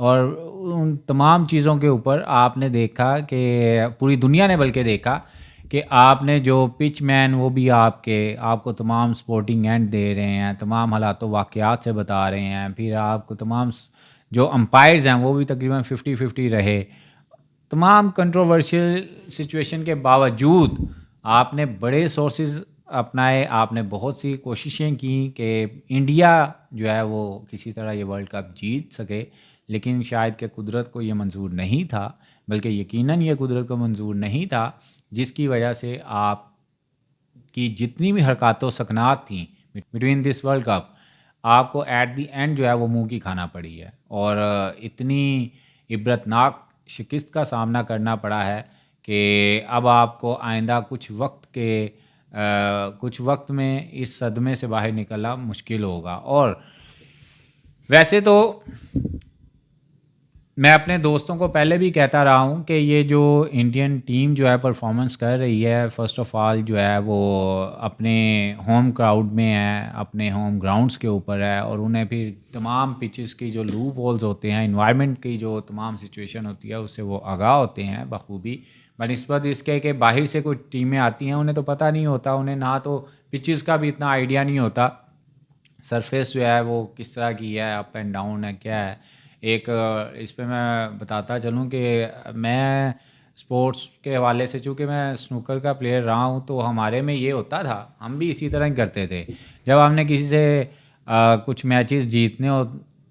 اور ان تمام چیزوں کے اوپر آپ نے دیکھا کہ پوری دنیا نے بلکہ دیکھا کہ آپ نے جو پچ مین وہ بھی آپ کو تمام سپورٹنگ اینڈ دے رہے ہیں، تمام حالات و واقعات سے بتا رہے ہیں، پھر آپ کو تمام جو امپائرز ہیں وہ بھی تقریباً 50-50 رہے. تمام کنٹروورشل سچویشن کے باوجود آپ نے بڑے سورسز اپنائے، آپ نے بہت سی کوششیں کیں کہ انڈیا جو ہے وہ کسی طرح یہ ورلڈ کپ جیت سکے، لیکن شاید کہ قدرت کو یہ منظور نہیں تھا، بلکہ یقیناً یہ قدرت کو منظور نہیں تھا، جس کی وجہ سے آپ کی جتنی بھی حرکات و سکنات تھیں بٹوین دس ورلڈ کپ، آپ کو ایٹ دی اینڈ جو ہے وہ منہ کی کھانا پڑی ہے، اور اتنی عبرتناک شکست کا سامنا کرنا پڑا ہے کہ اب آپ کو آئندہ کچھ وقت میں اس صدمے سے باہر نکلنا مشکل ہوگا. اور ویسے تو میں اپنے دوستوں کو پہلے بھی کہتا رہا ہوں کہ یہ جو انڈین ٹیم جو ہے پرفارمنس کر رہی ہے، فرسٹ آف آل جو ہے وہ اپنے ہوم کراؤڈ میں ہے، اپنے ہوم گراؤنڈز کے اوپر ہے، اور انہیں پھر تمام پچز کی جو لوپ ہولز ہوتے ہیں، انوائرمنٹ کی جو تمام سچویشن ہوتی ہے اس سے وہ آگاہ ہوتے ہیں بخوبی، بنسبت اس کے کہ باہر سے کوئی ٹیمیں آتی ہیں انہیں تو پتہ نہیں ہوتا، انہیں نہ تو پچز کا بھی اتنا آئیڈیا نہیں ہوتا، سرفیس جو ہے وہ کس طرح کی ہے، اپ اینڈ ڈاؤن ہے، کیا ہے. ایک اس پہ میں بتاتا چلوں کہ میں اسپورٹس کے حوالے سے، چونکہ میں سنوکر کا پلیئر رہا ہوں، تو ہمارے میں یہ ہوتا تھا، ہم بھی اسی طرح ہی کرتے تھے. جب ہم نے کسی سے کچھ میچز جیتنے ہو،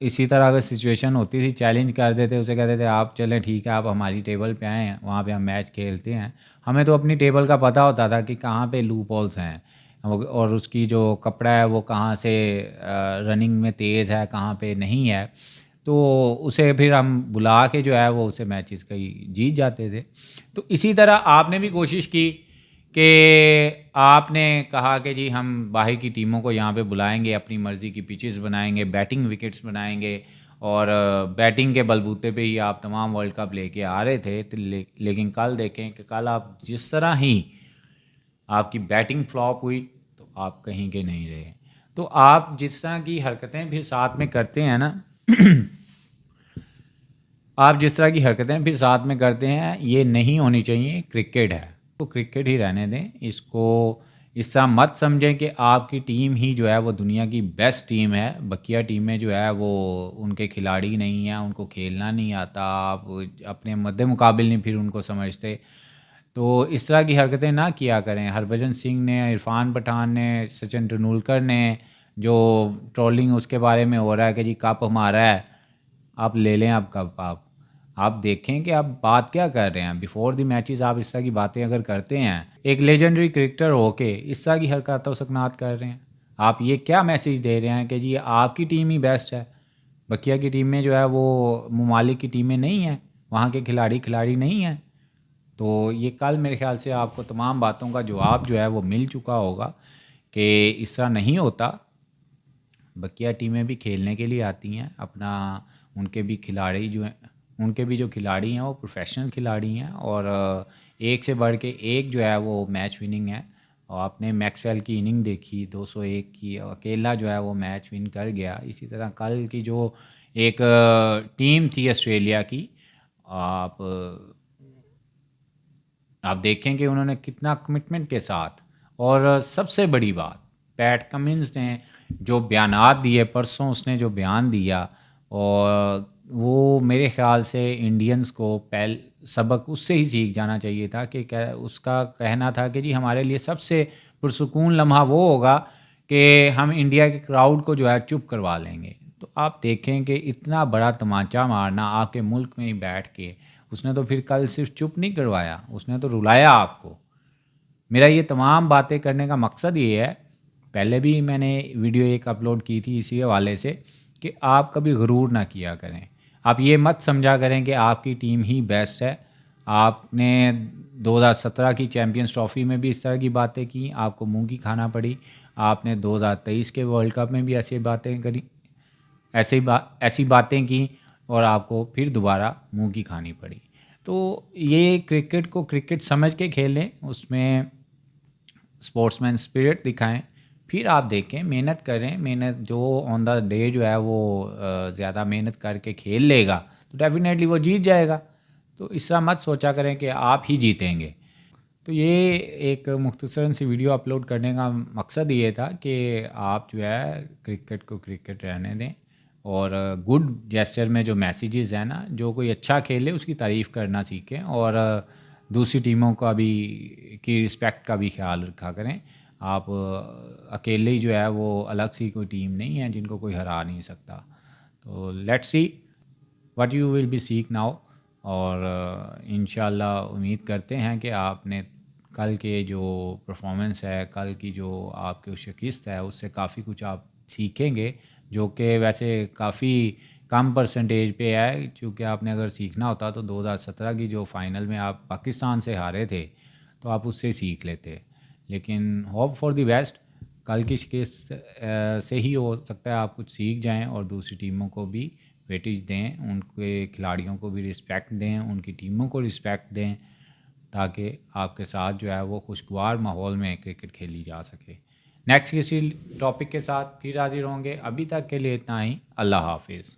اسی طرح اگر سچویشن ہوتی تھی، چیلنج کر دیتے، اسے کہتے تھے آپ چلیں ٹھیک ہے، آپ ہماری ٹیبل پہ آئیں، وہاں پہ ہم میچ کھیلتے ہیں. ہمیں تو اپنی ٹیبل کا پتہ ہوتا تھا کہ کہاں پہ لوپ ہولز ہیں، اور اس کی جو کپڑا ہے وہ کہاں سے رننگ میں تیز ہے، کہاں پہ نہیں ہے، تو اسے پھر ہم بلا کے جو ہے وہ اسے میچز کئی جیت جاتے تھے. تو اسی طرح آپ نے بھی کوشش کی کہ آپ نے کہا کہ جی ہم باہر کی ٹیموں کو یہاں پہ بلائیں گے، اپنی مرضی کی پچز بنائیں گے، بیٹنگ وکٹس بنائیں گے، اور بیٹنگ کے بلبوتے پہ ہی آپ تمام ورلڈ کپ لے کے آ رہے تھے. لیکن کل دیکھیں کہ کل آپ جس طرح ہی آپ کی بیٹنگ فلاپ ہوئی تو آپ کہیں کے نہیں رہے. تو آپ جس طرح کی حرکتیں پھر ساتھ میں کرتے ہیں نا آپ جس طرح کی حرکتیں پھر ساتھ میں کرتے ہیں، یہ نہیں ہونی چاہیے. کرکٹ ہے تو کرکٹ ہی رہنے دیں، اس کو اس طرح مت سمجھیں کہ آپ کی ٹیم ہی جو ہے وہ دنیا کی بیسٹ ٹیم ہے، بقیہ ٹیمیں جو ہے وہ ان کے کھلاڑی نہیں ہیں، ان کو کھیلنا نہیں آتا، آپ اپنے مد مقابل نہیں پھر ان کو سمجھتے. تو اس طرح کی حرکتیں نہ کیا کریں. ہربھجن سنگھ نے، عرفان پٹھان نے، سچن ٹنڈولکر نے جو ٹرولنگ اس کے بارے میں ہو رہا ہے کہ جی کپ ہمارا ہے، آپ لے لیں اب کپ. آپ دیکھیں کہ آپ بات کیا کر رہے ہیں. بیفور دی میچز آپ اس طرح کی باتیں اگر کرتے ہیں، ایک لیجنڈری کرکٹر ہو کے اس طرح کی حرکات و سکنات کر رہے ہیں، آپ یہ کیا میسیج دے رہے ہیں کہ جی آپ کی ٹیم ہی بیسٹ ہے، بقیہ کی ٹیمیں جو ہے وہ ممالک کی ٹیمیں نہیں ہیں، وہاں کے کھلاڑی نہیں ہیں. تو یہ کل میرے خیال سے آپ کو تمام باتوں کا جواب جو ہے وہ مل چکا ہوگا کہ اس طرح نہیں ہوتا. بقیہ ٹیمیں بھی کھیلنے کے لیے آتی ہیں، اپنا ان کے بھی جو کھلاڑی ہیں وہ پروفیشنل کھلاڑی ہیں، اور ایک سے بڑھ کے ایک جو ہے وہ میچ وننگ ہے. اور آپ نے میکسویل کی اننگ دیکھی 201 کی، اکیلا جو ہے وہ میچ ون کر گیا. اسی طرح کل کی جو ایک ٹیم تھی آسٹریلیا کی، آپ دیکھیں کہ انہوں نے کتنا کمٹمنٹ کے ساتھ، اور سب سے بڑی بات پیٹ کمنز نے جو بیانات دیے پرسوں، اس نے جو بیان دیا، اور وہ میرے خیال سے انڈینز کو سبق اس سے ہی سیکھ جانا چاہیے تھا کہ اس کا کہنا تھا کہ جی ہمارے لیے سب سے پرسکون لمحہ وہ ہوگا کہ ہم انڈیا کے کراؤڈ کو جو ہے چپ کروا لیں گے. تو آپ دیکھیں کہ اتنا بڑا تمانچہ مارنا آپ کے ملک میں ہی بیٹھ کے، اس نے تو پھر کل صرف چپ نہیں کروایا، اس نے تو رلایا آپ کو. میرا یہ تمام باتیں کرنے کا مقصد یہ ہے، پہلے بھی میں نے ویڈیو ایک اپلوڈ کی تھی اسی حوالے سے، کہ آپ کبھی غرور نہ کیا کریں. آپ یہ مت سمجھا کریں کہ آپ کی ٹیم ہی بیسٹ ہے. آپ نے 2017 کی چیمپئنز ٹرافی میں بھی اس طرح کی باتیں کی، آپ کو منہ کی کھانا پڑی. آپ نے 2023 کے ورلڈ کپ میں بھی ایسی باتیں کری، ایسی باتیں کی، اور آپ کو پھر دوبارہ منہ کی کھانی پڑی. تو یہ کرکٹ کو کرکٹ سمجھ کے کھیلیں، اس میں اسپورٹس مین اسپرٹ دکھائیں، پھر آپ دیکھیں، محنت کریں. محنت جو آن دا ڈے جو ہے وہ زیادہ محنت کر کے کھیل لے گا تو ڈیفینیٹلی وہ جیت جائے گا. تو اس طرح مت سوچا کریں کہ آپ ہی جیتیں گے. تو یہ ایک مختصراً سی ویڈیو اپلوڈ کرنے کا مقصد یہ تھا کہ آپ جو ہے کرکٹ کو کرکٹ رہنے دیں, اور گڈ جیسچر میں جو میسیجز ہیں نا, جو کوئی اچھا کھیلے اس کی تعریف کرنا سیکھیں, اور دوسری ٹیموں کا بھی کی رسپیکٹ کا بھی خیال رکھا کریں. آپ اکیلے ہی جو ہے وہ الگ سی کوئی ٹیم نہیں ہے جن کو کوئی ہرا نہیں سکتا. تو let's see what you will be sick now, اور انشاءاللہ امید کرتے ہیں کہ آپ نے کل کے جو پرفارمنس ہے, کل کی جو آپ کے شکست ہے, اس سے کافی کچھ آپ سیکھیں گے, جو کہ ویسے کافی کم پرسنٹیج پہ ہے, چونکہ آپ نے اگر سیکھنا ہوتا تو 2017 کی جو فائنل میں آپ پاکستان سے ہارے تھے تو آپ اس سے سیکھ لیتے. لیکن ہوپ فار دی بیسٹ, کل کی شکست سے ہی ہو سکتا ہے آپ کچھ سیکھ جائیں اور دوسری ٹیموں کو بھی ویٹیج دیں, ان کے کھلاڑیوں کو بھی رسپیکٹ دیں, ان کی ٹیموں کو رسپیکٹ دیں, تاکہ آپ کے ساتھ جو ہے وہ خوشگوار ماحول میں کرکٹ کھیلی جا سکے. نیکسٹ کسی ٹاپک کے ساتھ پھر حاضر ہوں گے. ابھی تک کے لیے اتنا ہی. اللہ حافظ.